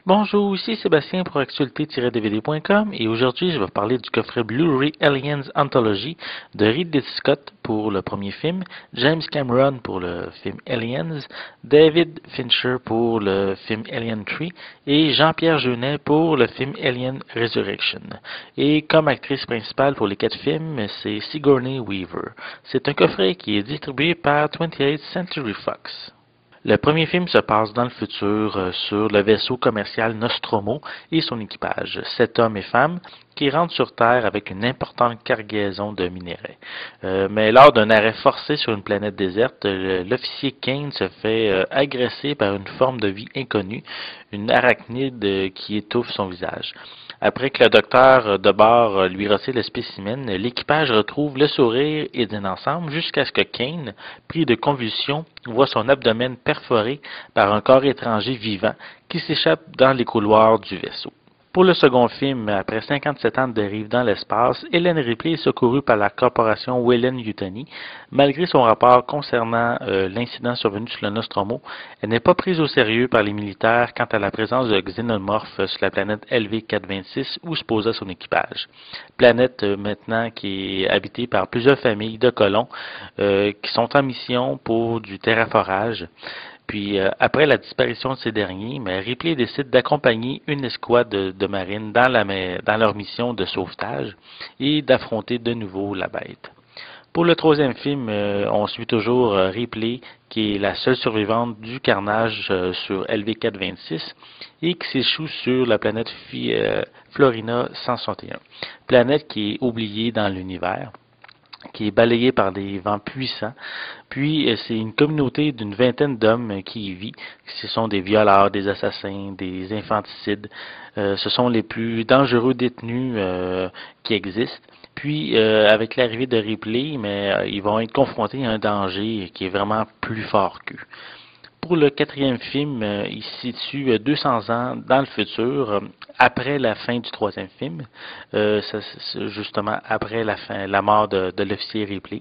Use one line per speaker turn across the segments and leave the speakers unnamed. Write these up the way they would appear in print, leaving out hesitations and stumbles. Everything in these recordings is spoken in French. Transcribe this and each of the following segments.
Bonjour, ici Sébastien pour actualité-dvd.com et aujourd'hui je vais parler du coffret Blu-ray Aliens Anthology de Ridley Scott pour le premier film, James Cameron pour le film Aliens, David Fincher pour le film Alien 3 et Jean-Pierre Jeunet pour le film Alien Resurrection. Et comme actrice principale pour les 4 films, c'est Sigourney Weaver. C'est un coffret qui est distribué par 28th Century Fox. Le premier film se passe dans le futur sur le vaisseau commercial Nostromo et son équipage, 7 hommes et femmes, qui rentrent sur Terre avec une importante cargaison de minerais. Mais lors d'un arrêt forcé sur une planète déserte, l'officier Kane se fait agresser par une forme de vie inconnue, une arachnide qui étouffe son visage. Après que le docteur de bord lui retire le spécimen, l'équipage retrouve le sourire et dîne ensemble jusqu'à ce que Kane, pris de convulsions, voit son abdomen perforé par un corps étranger vivant qui s'échappe dans les couloirs du vaisseau. Pour le second film, après 57 ans de dérive dans l'espace, Ellen Ripley est secourue par la corporation Weyland-Yutani. Malgré son rapport concernant l'incident survenu sur le Nostromo, elle n'est pas prise au sérieux par les militaires quant à la présence de xénomorphes sur la planète LV-426 où se posait son équipage. Planète maintenant qui est habitée par plusieurs familles de colons qui sont en mission pour du terraforage. Puis, après la disparition de ces derniers, mais Ripley décide d'accompagner une escouade de marines dans leur mission de sauvetage et d'affronter de nouveau la bête. Pour le troisième film, on suit toujours Ripley, qui est la seule survivante du carnage sur LV-426 et qui s'échoue sur la planète Florina 161, planète qui est oubliée dans l'univers, qui est balayé par des vents puissants. Puis, c'est une communauté d'une vingtaine d'hommes qui y vit. Ce sont des violeurs, des assassins, des infanticides. Ce sont les plus dangereux détenus qui existent. Puis, avec l'arrivée de Ripley, ils vont être confrontés à un danger qui est vraiment plus fort qu'eux. Pour le quatrième film, il se situe 200 ans dans le futur, après la fin du troisième film, justement après la mort de l'officier Ripley.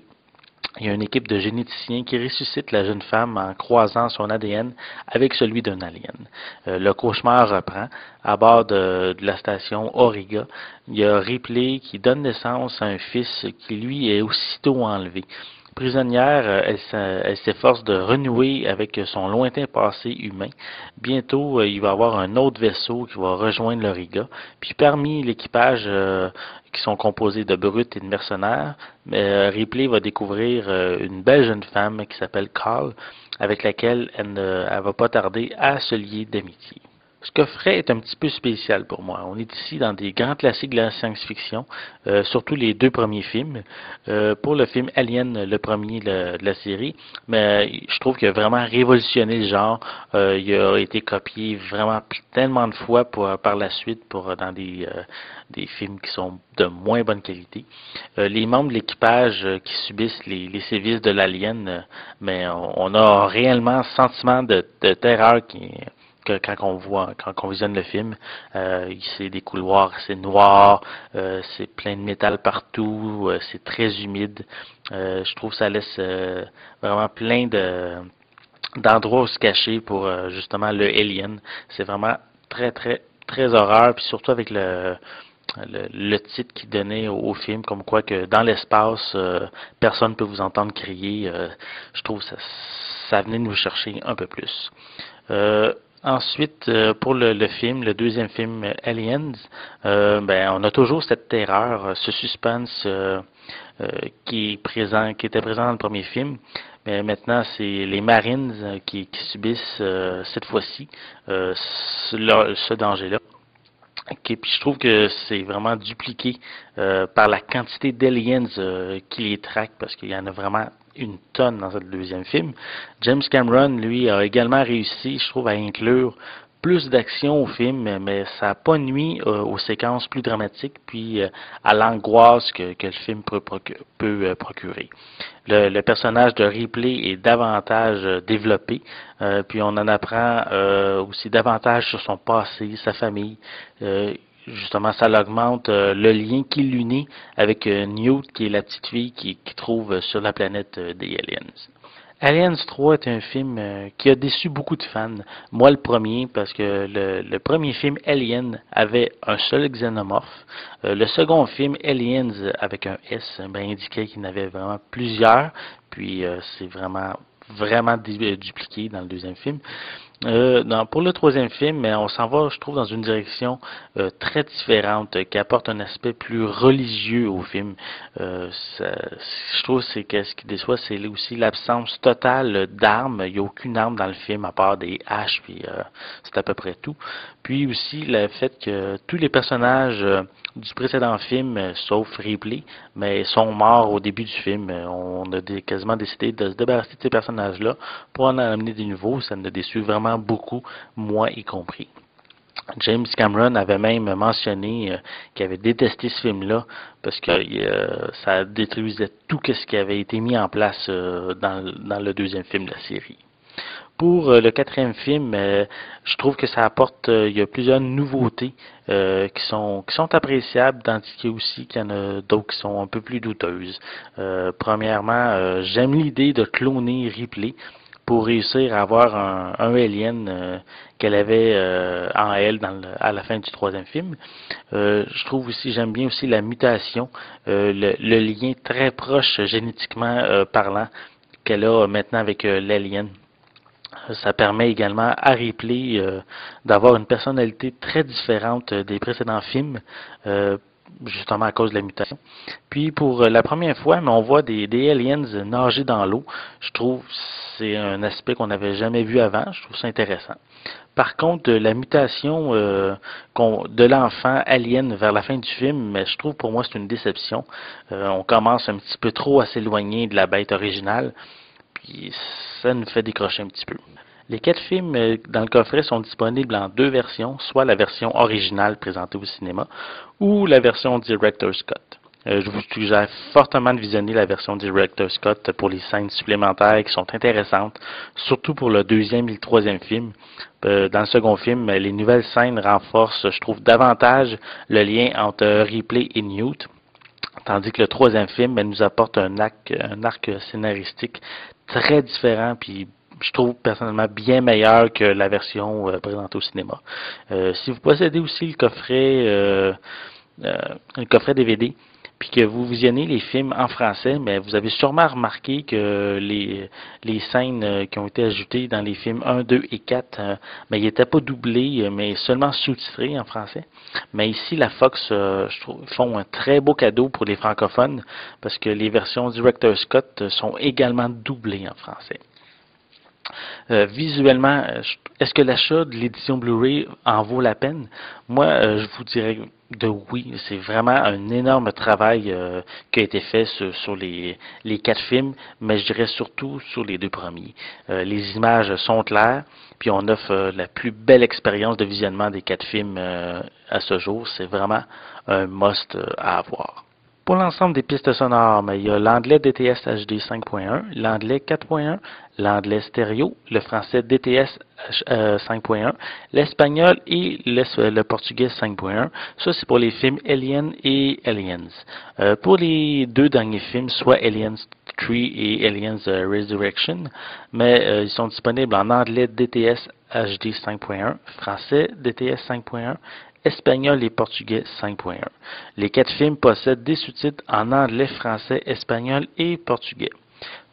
Il y a une équipe de généticiens qui ressuscite la jeune femme en croisant son ADN avec celui d'un alien. Le cauchemar reprend. À bord de la station Auriga, il y a Ripley qui donne naissance à un fils qui, lui, est aussitôt enlevé. Prisonnière, elle s'efforce de renouer avec son lointain passé humain. Bientôt, il va y avoir un autre vaisseau qui va rejoindre l'Auriga. Puis parmi l'équipage qui sont composés de brutes et de mercenaires, Ripley va découvrir une belle jeune femme qui s'appelle Carl, avec laquelle elle va pas tarder à se lier d'amitié. Ce coffret est un petit peu spécial pour moi. On est ici dans des grands classiques de la science-fiction, surtout les 2 premiers films. Pour le film Alien, le premier de la série, mais je trouve qu'il a vraiment révolutionné le genre. Il a été copié vraiment tellement de fois par la suite dans des films qui sont de moins bonne qualité. Les membres de l'équipage qui subissent les sévices de l'alien, mais on a réellement ce sentiment de terreur quand on visionne le film, c'est des couloirs, c'est noir, c'est plein de métal partout, c'est très humide. Je trouve que ça laisse vraiment plein d'endroits où se cacher pour justement le Alien. C'est vraiment très très très horreur, puis surtout avec le titre qu'il donnait au film, comme quoi que dans l'espace, personne ne peut vous entendre crier. Je trouve que ça venait nous chercher un peu plus. Ensuite, pour le film, le deuxième film Aliens, on a toujours cette terreur, ce suspense qui était présent dans le premier film. Mais maintenant, c'est les Marines qui subissent cette fois-ci ce danger-là. Okay, puis je trouve que c'est vraiment dupliqué par la quantité d'aliens qui les traquent, parce qu'il y en a vraiment une tonne dans ce deuxième film. James Cameron, lui, a également réussi, je trouve, à inclure plus d'action au film, mais ça n'a pas nuit aux séquences plus dramatiques, puis à l'angoisse que le film peut procurer. Le personnage de Ripley est davantage développé, puis on en apprend aussi davantage sur son passé, sa famille. Justement, ça augmente le lien qui l'unit avec Newt, qui est la petite fille qui trouve sur la planète des aliens. Aliens 3 est un film qui a déçu beaucoup de fans. Moi, le premier, parce que le premier film Alien avait un seul xénomorphe. Le second film, Aliens avec un S, ben, indiquait qu'il y en avait vraiment plusieurs. Puis c'est vraiment dupliqué dans le deuxième film. Pour le troisième film, mais on s'en va, je trouve, dans une direction très différente, qui apporte un aspect plus religieux au film. Ça, je trouve c'est que ce qui déçoit, c'est aussi l'absence totale d'armes. Il n'y a aucune arme dans le film à part des haches, puis c'est à peu près tout. Puis aussi le fait que tous les personnages du précédent film, sauf Ripley, mais sont morts au début du film. On a quasiment décidé de se débarrasser de ces personnages-là pour en amener des nouveaux. Ça nous a déçu vraiment beaucoup, moi y compris. James Cameron avait même mentionné qu'il avait détesté ce film-là parce que ça détruisait tout ce qui avait été mis en place dans le deuxième film de la série. Pour le quatrième film, je trouve que ça apporte, il y a plusieurs nouveautés qui sont appréciables, tandis qu'il y a aussi qu'il y en a d'autres qui sont un peu plus douteuses. Premièrement, j'aime l'idée de cloner Ripley pour réussir à avoir un alien qu'elle avait en elle à la fin du troisième film. Je trouve aussi, j'aime bien aussi la mutation, le lien très proche génétiquement parlant qu'elle a maintenant avec l'alien. Ça permet également à Ripley d'avoir une personnalité très différente des précédents films, justement à cause de la mutation. Puis pour la première fois, mais on voit des aliens nager dans l'eau. Je trouve que c'est un aspect qu'on n'avait jamais vu avant. Je trouve ça intéressant. Par contre, la mutation de l'enfant alien vers la fin du film, je trouve pour moi c'est une déception. On commence un petit peu trop à s'éloigner de la bête originale. Puis ça nous fait décrocher un petit peu. Les 4 films dans le coffret sont disponibles en 2 versions, soit la version originale présentée au cinéma ou la version Director's Cut. Je vous suggère fortement de visionner la version Director's Cut pour les scènes supplémentaires qui sont intéressantes, surtout pour le deuxième et le troisième film. Dans le second film, les nouvelles scènes renforcent, je trouve, davantage le lien entre Ripley et Newt. Tandis que le troisième film nous apporte un arc scénaristique très différent, puis je trouve personnellement bien meilleur que la version présentée au cinéma. Si vous possédez aussi le coffret DVD, puis que vous visionnez les films en français, mais vous avez sûrement remarqué que les scènes qui ont été ajoutées dans les films 1, 2 et 4, mais ils n'étaient pas doublés, mais seulement sous-titrés en français. Mais ici, la Fox, je trouve, font un très beau cadeau pour les francophones, parce que les versions Director's Cut sont également doublées en français. Visuellement, est-ce que l'achat de l'édition Blu-ray en vaut la peine? Moi, je vous dirais de oui. C'est vraiment un énorme travail qui a été fait sur les 4 films, mais je dirais surtout sur les 2 premiers. Les images sont claires, puis on offre la plus belle expérience de visionnement des 4 films à ce jour. C'est vraiment un must à avoir. Pour l'ensemble des pistes sonores, mais il y a l'anglais DTS HD 5.1, l'anglais 4.1, l'anglais stéréo, le français DTS 5.1, l'espagnol et le portugais 5.1. Ça, c'est pour les films Alien et Aliens. Pour les 2 derniers films, soit Aliens 3 et Aliens Resurrection, mais ils sont disponibles en anglais DTS HD 5.1, français DTS 5.1, espagnol et portugais 5.1. Les 4 films possèdent des sous-titres en anglais, français, espagnol et portugais.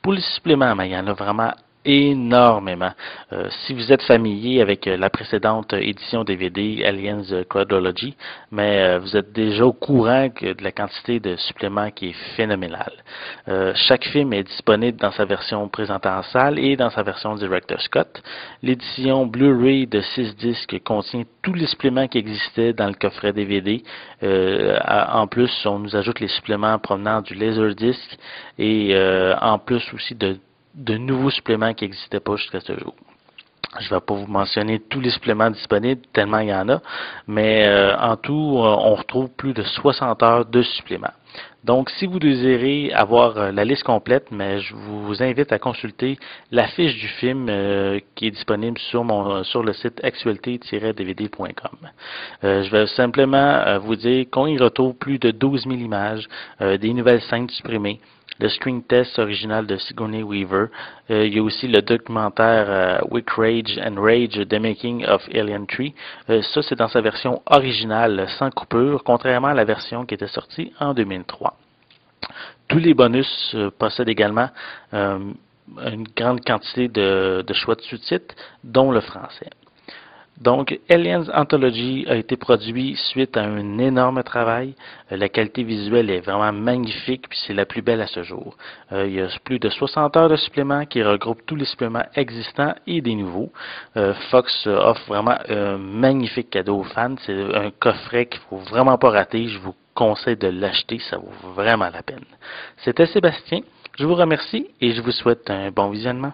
Pour les suppléments, il y en a vraiment énormément. Si vous êtes familier avec la précédente édition DVD Aliens Chronology, mais vous êtes déjà au courant de la quantité de suppléments qui est phénoménale. Chaque film est disponible dans sa version présentée en salle et dans sa version Director's Cut. L'édition Blu-ray de 6 disques contient tous les suppléments qui existaient dans le coffret DVD. En plus, on nous ajoute les suppléments provenant du Laserdisc et en plus aussi de nouveaux suppléments qui n'existaient pas jusqu'à ce jour. Je ne vais pas vous mentionner tous les suppléments disponibles, tellement il y en a, mais en tout, on retrouve plus de 60 heures de suppléments. Donc, si vous désirez avoir la liste complète, mais je vous invite à consulter la fiche du film qui est disponible sur le site actualité-dvd.com. Je vais simplement vous dire qu'on y retrouve plus de 12 000 images, des nouvelles scènes supprimées, le screen test original de Sigourney Weaver. Il y a aussi le documentaire Wick Rage and Rage, The Making of Alien 3. Ça, c'est dans sa version originale, sans coupure, contrairement à la version qui était sortie en 2003. Tous les bonus possèdent également une grande quantité de choix de sous-titres, dont le français. Donc, Aliens Anthology a été produit suite à un énorme travail. La qualité visuelle est vraiment magnifique, puis c'est la plus belle à ce jour. Il y a plus de 60 heures de suppléments qui regroupent tous les suppléments existants et des nouveaux. Fox offre vraiment un magnifique cadeau aux fans. C'est un coffret qu'il ne faut vraiment pas rater. Je vous conseille de l'acheter, ça vaut vraiment la peine. C'était Sébastien. Je vous remercie et je vous souhaite un bon visionnement.